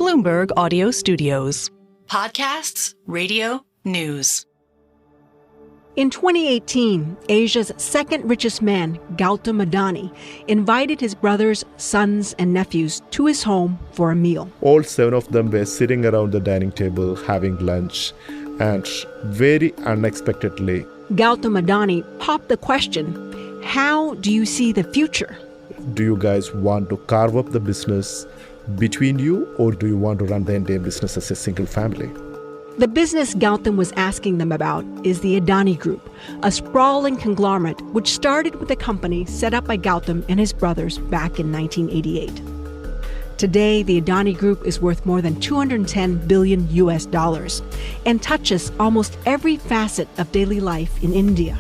Bloomberg Audio Studios. Podcasts, radio, news. In 2018, Asia's second richest man, Gautam Adani, invited his brothers, sons, and nephews to his home for a meal. All 7 of them were sitting around the dining table having lunch, and very unexpectedly, Gautam Adani popped the question, how do you see the future? do you guys want to carve up the business between you, or do you want to run the entire business as a single family? The business Gautam was asking them about is the Adani Group, a sprawling conglomerate which started with a company set up by Gautam and his brothers back in 1988. Today, the Adani Group is worth more than $210 billion and touches almost every facet of daily life in India.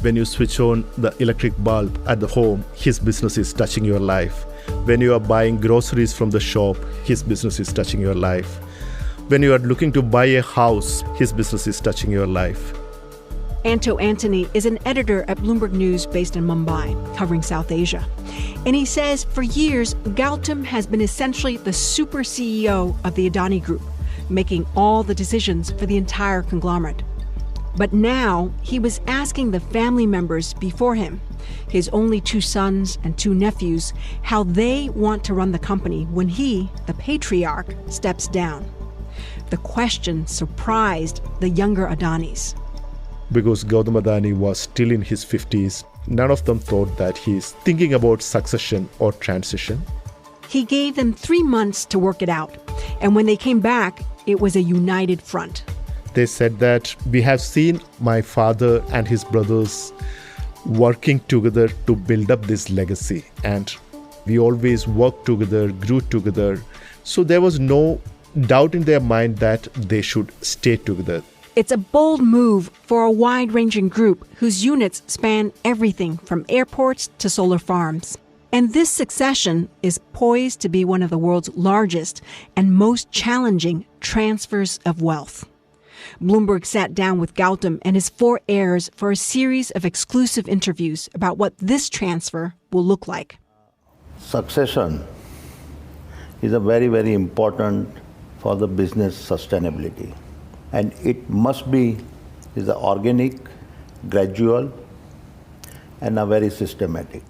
When you switch on the electric bulb at the home, his business is touching your life. When you are buying groceries from the shop, his business is touching your life. When you are looking to buy a house, his business is touching your life. Anto Antony is an editor at Bloomberg News based in Mumbai, covering South Asia. And he says for years, Gautam has been essentially the super CEO of the Adani Group, making all the decisions for the entire conglomerate. But now he was asking the family members before him, his only 2 sons and 2 nephews, how they want to run the company when he, the patriarch, steps down. The question surprised the younger Adanis. Because Gautam Adani was still in his 50s, none of them thought that he's thinking about succession or transition. He gave them 3 months to work it out. And when they came back, it was a united front. They said that we have seen my father and his brothers working together to build up this legacy. And we always worked together, grew together. So there was no doubt in their mind that they should stay together. It's a bold move for a wide-ranging group whose units span everything from airports to solar farms. And this succession is poised to be one of the world's largest and most challenging transfers of wealth. Bloomberg sat down with Gautam and his 4 heirs for a series of exclusive interviews about what this transfer will look like. Succession is a very, very important for the business sustainability. And it must be is organic, gradual, and a very systematic.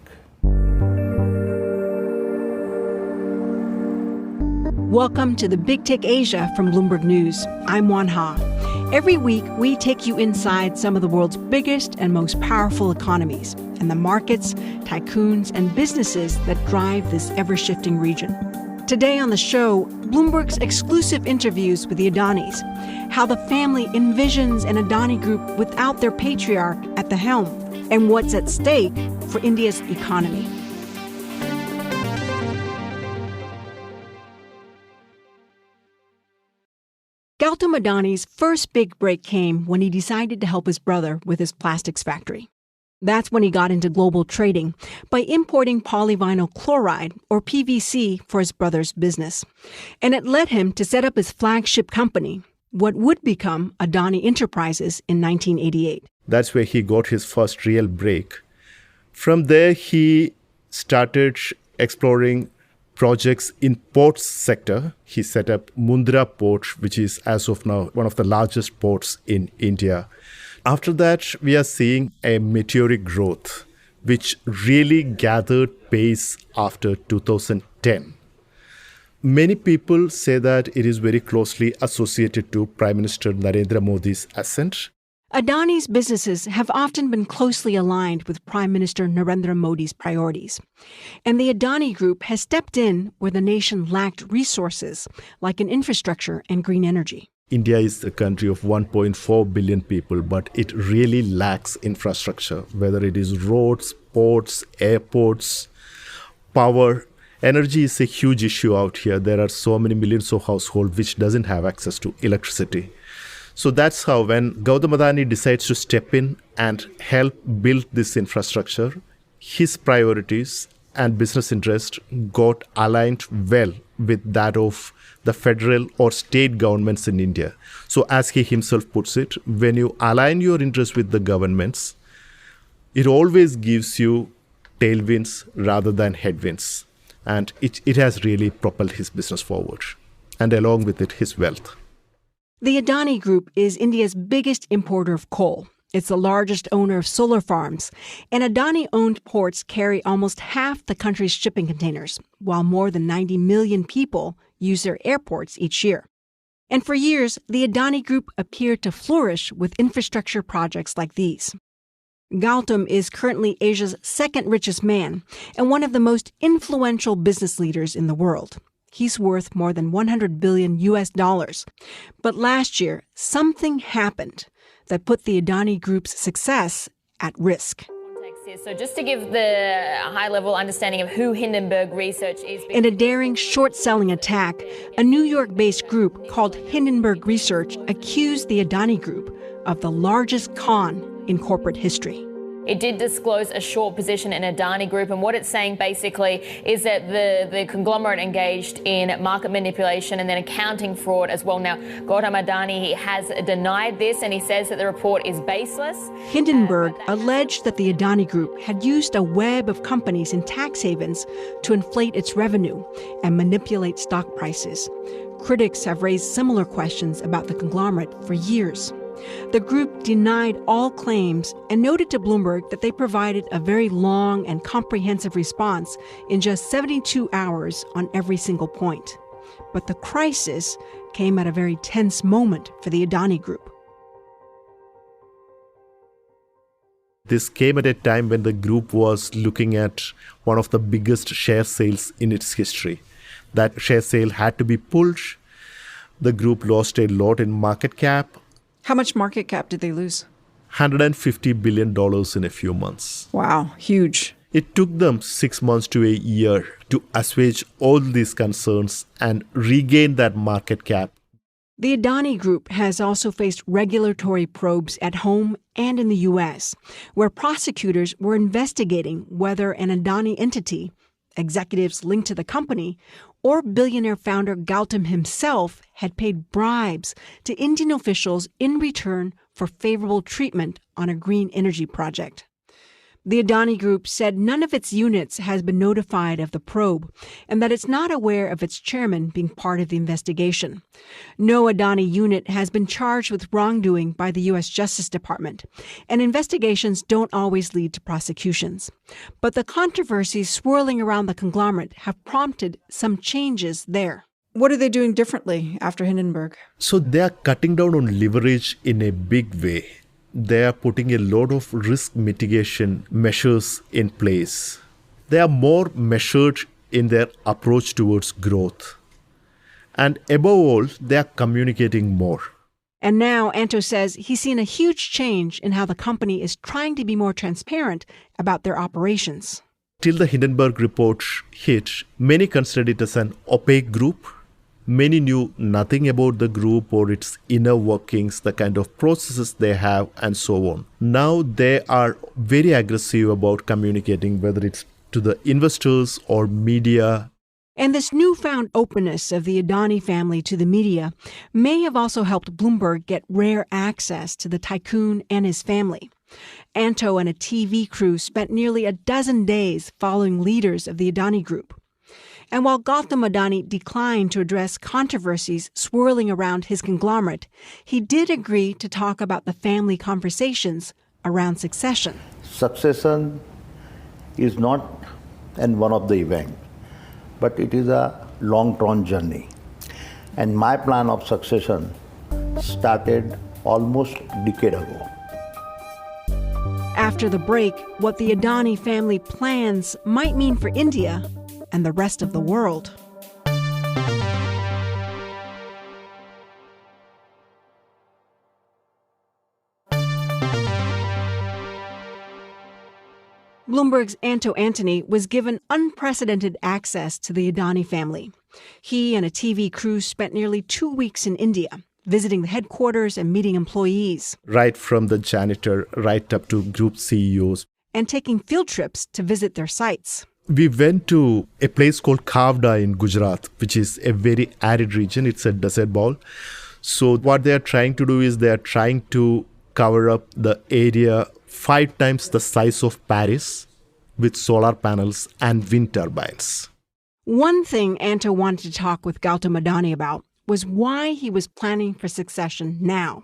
Welcome to the Big Take Asia from Bloomberg News. I'm Oanh Ha. Every week, we take you inside some of the world's biggest and most powerful economies and the markets, tycoons, and businesses that drive this ever-shifting region. Today on the show, Bloomberg's exclusive interviews with the Adanis, how the family envisions an Adani Group without their patriarch at the helm, and what's at stake for India's economy. Gautam Adani's first big break came when he decided to help his brother with his plastics factory. That's when he got into global trading by importing polyvinyl chloride, or PVC, for his brother's business. And it led him to set up his flagship company, what would become Adani Enterprises in 1988. That's where he got his first real break. From there, he started exploring projects in ports sector. He set up Mundra Port, which is as of now one of the largest ports in India. After that, we are seeing a meteoric growth, which really gathered pace after 2010. Many people say that it is very closely associated to Prime Minister Narendra Modi's ascent. Adani's businesses have often been closely aligned with Prime Minister Narendra Modi's priorities. And the Adani Group has stepped in where the nation lacked resources, like in infrastructure and green energy. India is a country of 1.4 billion people, but it really lacks infrastructure, whether it is roads, ports, airports, power. Energy is a huge issue out here. There are so many millions of households which doesn't have access to electricity. So that's how when Gautam Adani decides to step in and help build this infrastructure, his priorities and business interest got aligned well with that of the federal or state governments in India. So as he himself puts it, when you align your interest with the governments, it always gives you tailwinds rather than headwinds. And it has really propelled his business forward. and along with it, his wealth. The Adani Group is India's biggest importer of coal. It's the largest owner of solar farms, and Adani-owned ports carry almost half the country's shipping containers, while more than 90 million people use their airports each year. And for years, the Adani Group appeared to flourish with infrastructure projects like these. Gautam is currently Asia's second richest man and one of the most influential business leaders in the world. He's worth more than $100 billion. But last year, something happened that put the Adani Group's success at risk. So just to give the high-level understanding of who Hindenburg Research is. In a daring short-selling attack, a New York-based group called Hindenburg Research accused the Adani Group of the largest con in corporate history. It did disclose a short position in Adani Group, and what it's saying basically is that the conglomerate engaged in market manipulation and then accounting fraud as well. Now, Gautam Adani has denied this, and he says that the report is baseless. Hindenburg alleged that the Adani Group had used a web of companies in tax havens to inflate its revenue and manipulate stock prices. Critics have raised similar questions about the conglomerate for years. The group denied all claims and noted to Bloomberg that they provided a very long and comprehensive response in just 72 hours on every single point. But the crisis came at a very tense moment for the Adani Group. This came at a time when the group was looking at one of the biggest share sales in its history. That share sale had to be pulled. The group lost a lot in market cap. How much market cap did they lose? $150 billion in a few months. Wow, huge. It took them 6 months to a year to assuage all these concerns and regain that market cap. The Adani Group has also faced regulatory probes at home and in the U.S., where prosecutors were investigating whether an Adani entity, executives linked to the company, or billionaire founder Gautam himself had paid bribes to Indian officials in return for favorable treatment on a green energy project. The Adani Group said none of its units has been notified of the probe and that it's not aware of its chairman being part of the investigation. No Adani unit has been charged with wrongdoing by the U.S. Justice Department, and investigations don't always lead to prosecutions. But the controversies swirling around the conglomerate have prompted some changes there. What are they doing differently after Hindenburg? So they are cutting down on leverage in a big way. They are putting a lot of risk mitigation measures in place. They are more measured in their approach towards growth. And above all, they are communicating more. And now Anto says he's seen a huge change in how the company is trying to be more transparent about their operations. Till the Hindenburg report hit, many considered it as an opaque group. Many knew nothing about the group or its inner workings, the kind of processes they have, and so on. Now they are very aggressive about communicating, whether it's to the investors or media. And this newfound openness of the Adani family to the media may have also helped Bloomberg get rare access to the tycoon and his family. Anto and a TV crew spent nearly a dozen days following leaders of the Adani Group. And while Gautam Adani declined to address controversies swirling around his conglomerate, he did agree to talk about the family conversations around succession. Succession is not an one of the event, but it is a long-term journey. And my plan of succession started almost a decade ago. After the break, what the Adani family plans might mean for India and the rest of the world. Bloomberg's Anto Antony was given unprecedented access to the Adani family. He and a TV crew spent nearly 2 weeks in India, visiting the headquarters and meeting employees. Right from the janitor right up to group CEOs. And taking field trips to visit their sites. We went to a place called Carve in Gujarat, which is a very arid region. It's a desert bowl. So what they are trying to do is they are trying to cover up the area 5 times the size of Paris with solar panels and wind turbines. One thing Anto wanted to talk with Gautam Adani about was why he was planning for succession now,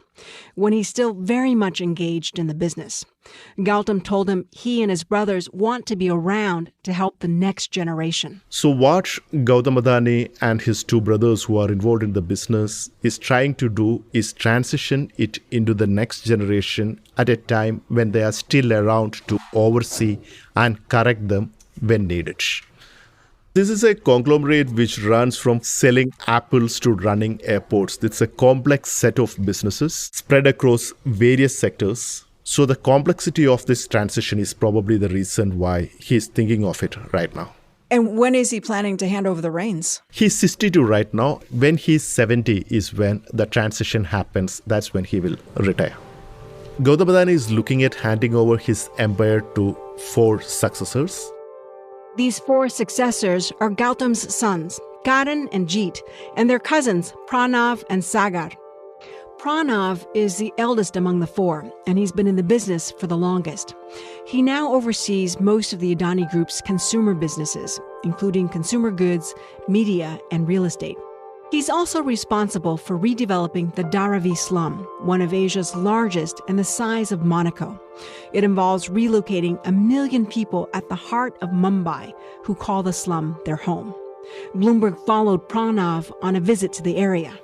when he's still very much engaged in the business. Gautam told him he and his brothers want to be around to help the next generation. So what Gautam Adani and his two brothers who are involved in the business is trying to do is transition it into the next generation at a time when they are still around to oversee and correct them when needed. This is a conglomerate which runs from selling apples to running airports. It's a complex set of businesses spread across various sectors. So the complexity of this transition is probably the reason why he's thinking of it right now. And when is he planning to hand over the reins? He's 62 right now. When he's 70 is when the transition happens. That's when he will retire. Gautam Adani is looking at handing over his empire to 4 successors. These 4 successors are Gautam's sons, Karan and Jeet, and their cousins, Pranav and Sagar. Pranav is the eldest among the 4, and he's been in the business for the longest. He now oversees most of the Adani Group's consumer businesses, including consumer goods, media, and real estate. He's also responsible for redeveloping the Dharavi slum, one of Asia's largest and the size of Monaco. It involves relocating 1 million people at the heart of Mumbai who call the slum their home. Bloomberg followed Pranav on a visit to the area.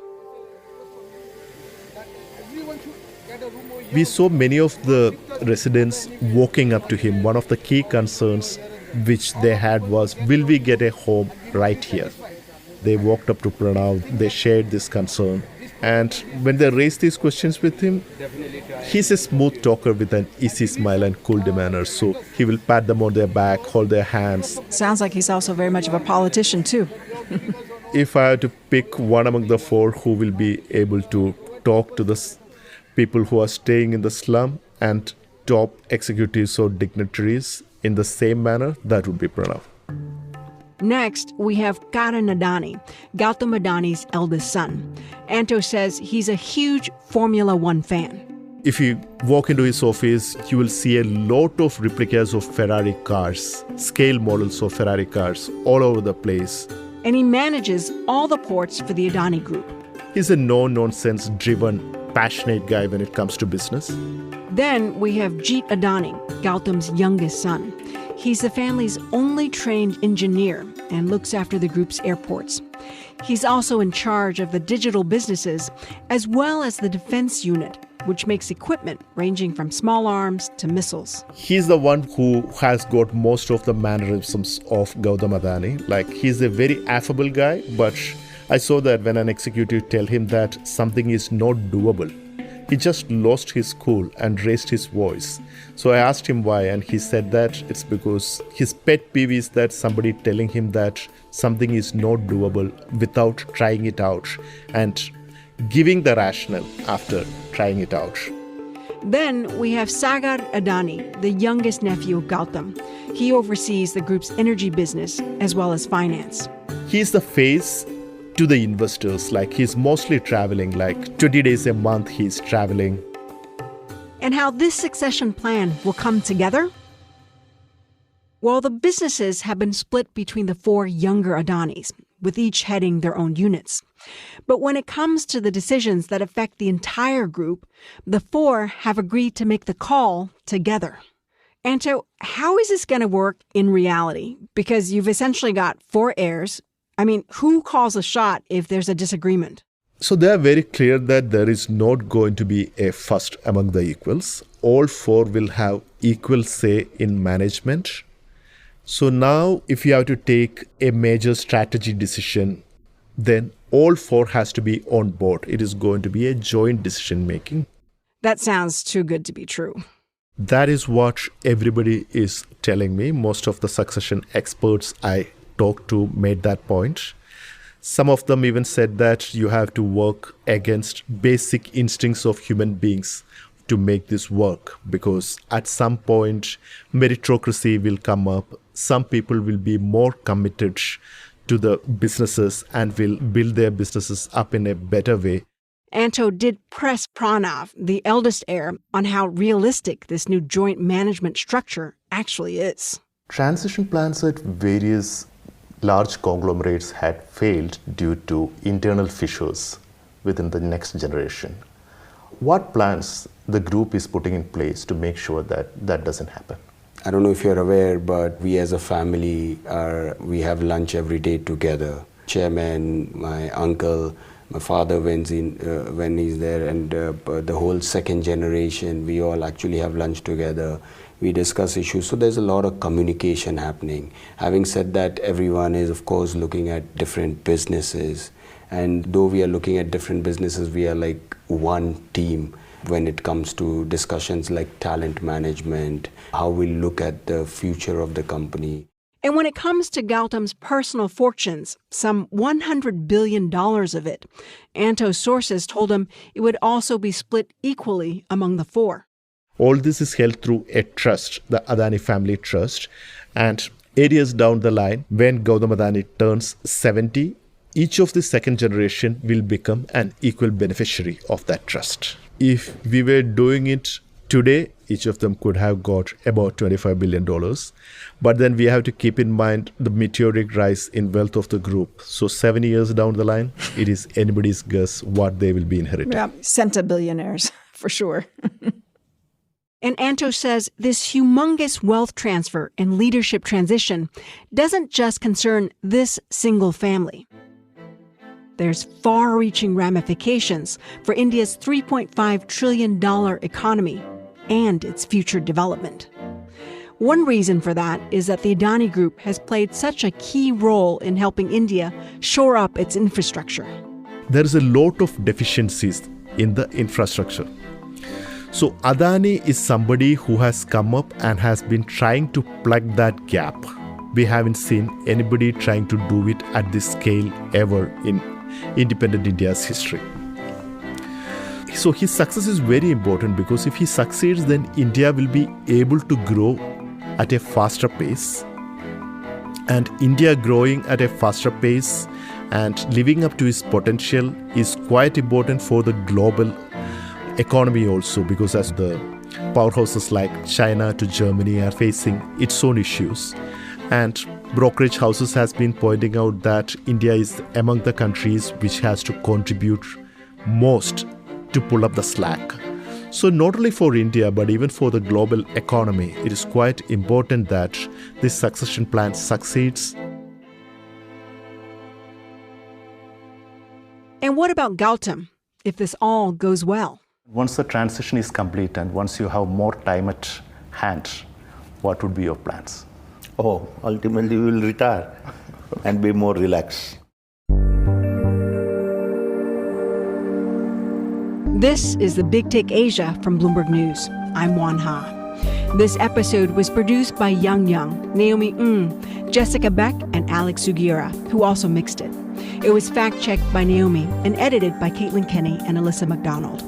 We saw many of the residents walking up to him. One of the key concerns which they had was, will we get a home right here? They walked up to Pranav, they shared this concern. And when they raised these questions with him, he's a smooth talker with an easy smile and cool demeanor. So he will pat them on their back, hold their hands. Sounds like he's also very much of a politician, too. If I had to pick one among the 4 who will be able to talk to the people who are staying in the slum and top executives or dignitaries in the same manner, that would be Pranav. Next, we have Karan Adani, Gautam Adani's eldest son. Anto says he's a huge Formula One fan. If you walk into his office, you will see a lot of replicas of Ferrari cars, scale models of Ferrari cars all over the place. And he manages all the ports for the Adani Group. He's a no-nonsense, driven, passionate guy when it comes to business. Then we have Jeet Adani, Gautam's youngest son. He's the family's only trained engineer and looks after the group's airports. He's also in charge of the digital businesses as well as the defense unit, which makes equipment ranging from small arms to missiles. He's the one who has got most of the mannerisms of Gautam Adani. Like, he's a very affable guy, but I saw that when an executive tell him that something is not doable, he just lost his cool and raised his voice. So I asked him why, and he said that it's because his pet peeve is that somebody telling him that something is not doable without trying it out and giving the rationale after trying it out. Then we have Sagar Adani, the youngest nephew of Gautam. He oversees the group's energy business as well as finance. He's the face to the investors. Like, he's mostly traveling, like 20 days a month he's traveling. And how this succession plan will come together? Well, the businesses have been split between the 4 younger Adanis, with each heading their own units. But when it comes to the decisions that affect the entire group, the 4 have agreed to make the call together. Anto, how is this going to work in reality? Because you've essentially got 4 heirs. I mean, who calls a shot if there's a disagreement? So they are very clear that there is not going to be a first among the equals. All 4 will have equal say in management. So now, if you have to take a major strategy decision, then all 4 has to be on board. It is going to be a joint decision making. That sounds too good to be true. That is what everybody is telling me. Most of the succession experts I talked to made that point. Some of them even said that you have to work against basic instincts of human beings to make this work, because at some point meritocracy will come up. Some people will be more committed to the businesses and will build their businesses up in a better way. Anto did press Pranav, the eldest heir, on how realistic this new joint management structure actually is. Transition plans at various large conglomerates had failed due to internal fissures within the next generation. What plans the group is putting in place to make sure that that doesn't happen? I don't know if you're aware, but we as a family we have lunch every day together. Chairman, my uncle, my father when he's there, and the whole second generation, we all actually have lunch together. We discuss issues. So there's a lot of communication happening. Having said that, everyone is of course looking at different businesses. And though we are looking at different businesses, we are like one team when it comes to discussions like talent management, how we look at the future of the company. And when it comes to Gautam's personal fortunes, some $100 billion of it, Anto's sources told him it would also be split equally among the four. All this is held through a trust, the Adani Family Trust. And 8 years down the line, when Gautam Adani turns 70, each of the second generation will become an equal beneficiary of that trust. If we were doing it today, each of them could have got about $25 billion. But then we have to keep in mind the meteoric rise in wealth of the group. So 7 years down the line, it is anybody's guess what they will be inheriting. Yeah, centabillionaires, for sure. And Anto says this humongous wealth transfer and leadership transition doesn't just concern this single family. There's far-reaching ramifications for India's $3.5 trillion economy and its future development. One reason for that is that the Adani Group has played such a key role in helping India shore up its infrastructure. There is a lot of deficiencies in the infrastructure. So Adani is somebody who has come up and has been trying to plug that gap. We haven't seen anybody trying to do it at this scale ever in independent India's history. So his success is very important because if he succeeds, then India will be able to grow at a faster pace. And India growing at a faster pace and living up to its potential is quite important for the global economy also, because as the powerhouses like China to Germany are facing its own issues. And brokerage houses has been pointing out that India is among the countries which has to contribute most to pull up the slack. So not only for India, but even for the global economy, it is quite important that this succession plan succeeds. And what about Gautam, if this all goes well? Once the transition is complete and once you have more time at hand, what would be your plans? Oh, ultimately we will retire and be more relaxed. This is the Big Take Asia from Bloomberg News. I'm Oanh Ha. This episode was produced by Yang Yang, Naomi Ng, Jessica Beck, and Alex Sugiura, who also mixed it. It was fact-checked by Naomi and edited by Caitlin Kenny and Alyssa McDonald.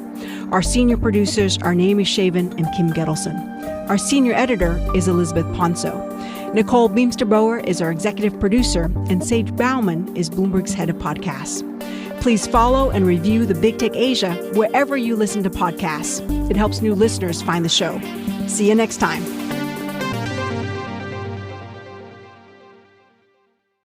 Our senior producers are Naomi Shaven and Kim Gettleson. Our senior editor is Elizabeth Ponso. Nicole Beamster-Bower is our executive producer, and Sage Bauman is Bloomberg's head of podcasts. Please follow and review the Big Take Asia wherever you listen to podcasts. It helps new listeners find the show. See you next time.